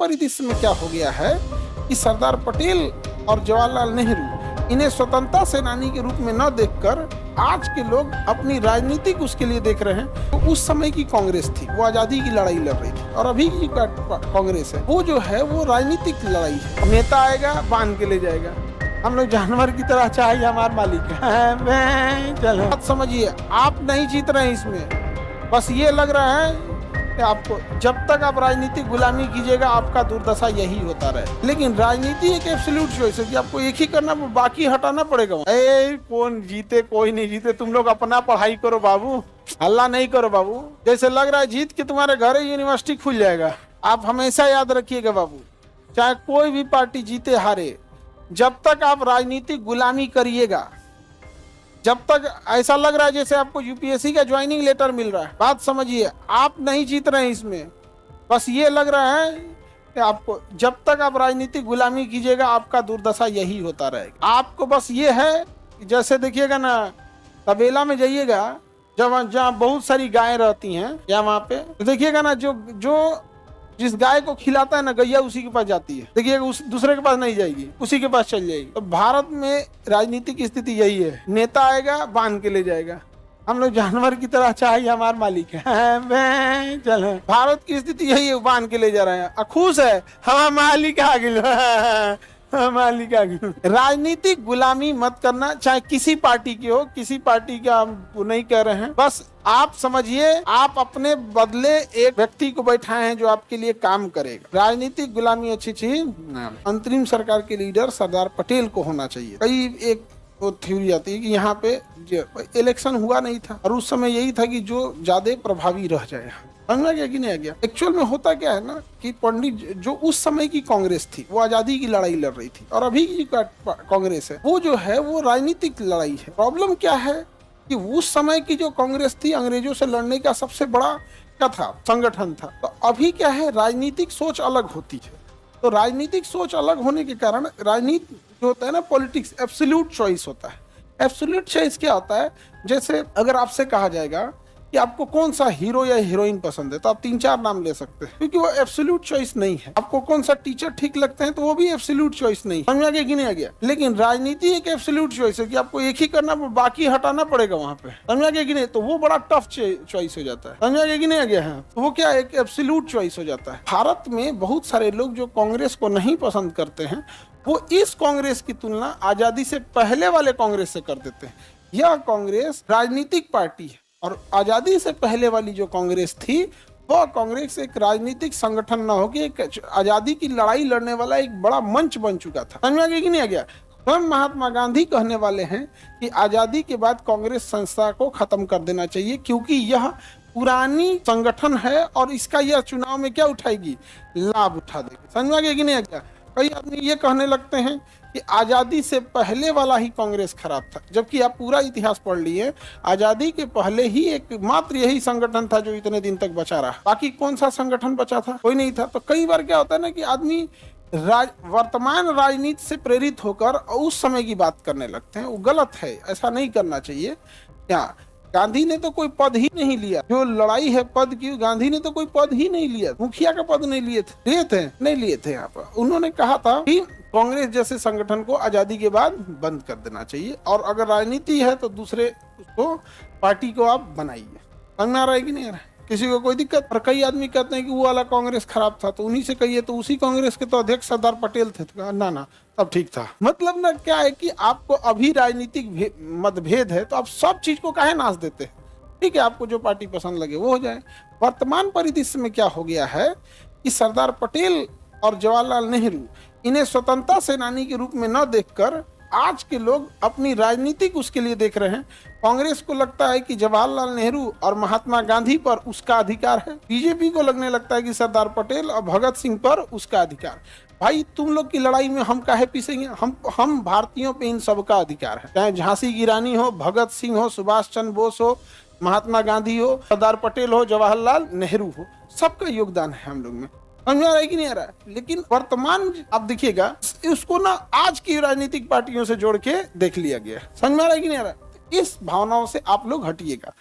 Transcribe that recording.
परिदृश्य में क्या हो गया है कि सरदार पटेल और जवाहरलाल नेहरू इन्हें स्वतंत्रता सेनानी के रूप में न देखकर आज के लोग अपनी राजनीतिक उसके लिए देख रहे हैं। तो उस समय की कांग्रेस थी, वो आजादी की लड़ाई लड़ रही थी, और अभी की कांग्रेस है वो जो है वो राजनीतिक लड़ाई है। नेता आएगा बांध के ले जाएगा, हम लोग जानवर की तरह चाहिए हमारा मालिक है। चलो बात समझिए, आप नहीं जीत रहे हैं इसमें, बस ये लग रहा है कि आपको जब तक आप राजनीतिक गुलामी कीजिएगा आपका दुर्दशा यही होता रहे। लेकिन राजनीति एक एब्सोल्यूट चॉइस है कि आपको एक ही करना, बाकी हटाना पड़ेगा। कौन जीते कोई नहीं जीते, तुम लोग अपना पढ़ाई करो बाबू, हल्ला नहीं करो बाबू। जैसे लग रहा है जीत के तुम्हारे घर यूनिवर्सिटी खुल जाएगा। आप हमेशा याद रखिएगा बाबू, चाहे कोई भी पार्टी जीते हारे, जब तक आप राजनीतिक गुलामी करिएगा, जब तक ऐसा लग रहा है जैसे आपको यूपीएससी का ज्वाइनिंग लेटर मिल रहा है, बात समझिए, आप नहीं जीत रहे हैं इसमें, बस ये लग रहा है कि आपको जब तक आप राजनीतिक गुलामी कीजिएगा आपका दुर्दशा यही होता रहेगा। आपको बस ये है, जैसे देखिएगा ना, तबेला में जाइएगा जहाँ बहुत सारी गायें रहती हैं या वहाँ पे, तो देखिएगा ना जो जिस गाय को खिलाता है ना गैया उसी के पास जाती है, देखिएगा उस दूसरे के पास नहीं जाएगी, उसी के पास चल जाएगी। तो भारत में राजनीतिक स्थिति यही है, नेता आएगा बांध के ले जाएगा, हम लोग जानवर की तरह चाहिए हमारा मालिक है। चलो भारत की स्थिति यही है, बांध के ले जा रहे हैं, खुश है हमारा मालिक आ गया, मालिक आ गया। राजनीतिक गुलामी मत करना, चाहे किसी पार्टी की हो, किसी पार्टी का हम नहीं कह रहे हैं, बस आप समझिए आप अपने बदले एक व्यक्ति को बैठाए हैं जो आपके लिए काम करेगा। राजनीतिक गुलामी अच्छी चीज, अंतरिम सरकार के लीडर सरदार पटेल को होना चाहिए। कई एक वो थ्योरी आती है कि यहाँ पे इलेक्शन हुआ नहीं था और उस समय यही था कि जो ज्यादा प्रभावी रह जाए। समझ गया कि नहीं आ गया? एक्चुअल में होता क्या है ना कि पंडित जो उस समय की कांग्रेस थी वो आजादी की लड़ाई लड़ रही थी, और अभी की कांग्रेस है वो जो है वो राजनीतिक लड़ाई है। प्रॉब्लम क्या है कि उस समय की जो कांग्रेस थी अंग्रेजों से लड़ने का सबसे बड़ा क्या था, संगठन था। तो अभी क्या है, राजनीतिक सोच अलग होती है। तो राजनीतिक सोच अलग होने के कारण राजनीति जो होता है ना, पॉलिटिक्स एब्सोल्यूट चॉइस होता है। एब्सोल्यूट चॉइस क्या होता है, जैसे अगर आपसे कहा जाएगा कि आपको कौन सा हीरो या हीरोइन पसंद है तो आप 3-4 नाम ले सकते हैं, क्योंकि वो एब्सोल्यूट चॉइस नहीं है। आपको कौन सा टीचर ठीक लगते हैं तो वो भी एब्सोल्यूट चॉइस नहीं है। समझ गया कि नहीं आ गया? लेकिन राजनीति एक एब्सोल्यूट चॉइस है कि आपको एक ही करना, बाकी हटाना पड़ेगा वहां पे। समझ गया कि नहीं? तो वो बड़ा टफ चॉइस हो जाता है। समझ गया कि नहीं आ गया? है तो वो क्या एक एब्सोल्यूट चॉइस हो जाता है। भारत में बहुत सारे लोग जो कांग्रेस को नहीं पसंद करते हैं वो इस कांग्रेस की तुलना आजादी से पहले वाले कांग्रेस से कर देते हैं। यह कांग्रेस राजनीतिक पार्टी है और आजादी से पहले वाली जो कांग्रेस थी वह कांग्रेस एक राजनीतिक संगठन न होकर एक आजादी की लड़ाई लड़ने वाला एक बड़ा मंच बन चुका था। समझ में कि नहीं आ गया? स्वयं महात्मा गांधी कहने वाले हैं कि आजादी के बाद कांग्रेस संस्था को खत्म कर देना चाहिए, क्योंकि यह पुरानी संगठन है और इसका यह चुनाव में क्या उठाएगी, लाभ उठा देगी। समझ में कि नहीं आ गया? कई आदमी ये कहने लगते हैं कि आजादी से पहले वाला ही कांग्रेस खराब था, जबकि आप पूरा इतिहास पढ़ लिए, आजादी के पहले ही एक मात्र यही संगठन था जो इतने दिन तक बचा रहा। बाकी कौन सा संगठन बचा था? कोई नहीं था। तो कई बार क्या होता है ना कि आदमी वर्तमान राजनीति से प्रेरित होकर उस समय की बात करने लगते हैं, वो गलत है, ऐसा नहीं करना चाहिए। क्या गांधी ने तो कोई पद ही नहीं लिया, जो लड़ाई है पद की, गांधी ने तो कोई पद ही नहीं लिया, मुखिया का पद नहीं लिए थे, नहीं लिए थे। यहाँ पर उन्होंने कहा था कि कांग्रेस जैसे संगठन को आजादी के बाद बंद कर देना चाहिए, और अगर राजनीति है तो दूसरे उसको पार्टी को आप बनाइए। समझ में आ रहा है कि नहीं आ रहा है? किसी को कोई दिक्कत? और कई आदमी कहते हैं कि वो वाला कांग्रेस खराब था, तो उन्हीं से कहिए तो उसी कांग्रेस के तो अध्यक्ष सरदार पटेल थे। तो ना तब ठीक था। मतलब ना क्या है कि आपको अभी राजनीतिक मतभेद है तो आप सब चीज को काहे नाश देते हैं? ठीक है, आपको जो पार्टी पसंद लगे वो हो जाए। वर्तमान परिदृश्य में क्या हो गया है कि सरदार पटेल और जवाहरलाल नेहरू इन्हें स्वतंत्रता सेनानी के रूप में न देखकर आज के लोग अपनी राजनीतिक उसके लिए देख रहे हैं। कांग्रेस को लगता है कि जवाहरलाल नेहरू और महात्मा गांधी पर उसका अधिकार है, बीजेपी को लगने लगता है कि सरदार पटेल और भगत सिंह पर उसका अधिकार। भाई तुम लोग की लड़ाई में हम काहे पीसेंगे? हम भारतीयों पे इन सबका अधिकार है, चाहे झांसी की रानी हो, भगत सिंह हो, सुभाष चंद्र बोस हो, महात्मा गांधी हो, सरदार पटेल हो, जवाहरलाल नेहरू हो, सबका योगदान है हम लोग में। समझ आ रहा है कि नहीं आ रहा है? लेकिन वर्तमान आप देखिएगा उसको ना आज की राजनीतिक पार्टियों से जोड़ के देख लिया गया है। समझ में आ रहा है कि नहीं आ रहा है? इस भावनाओं से आप लोग हटिएगा।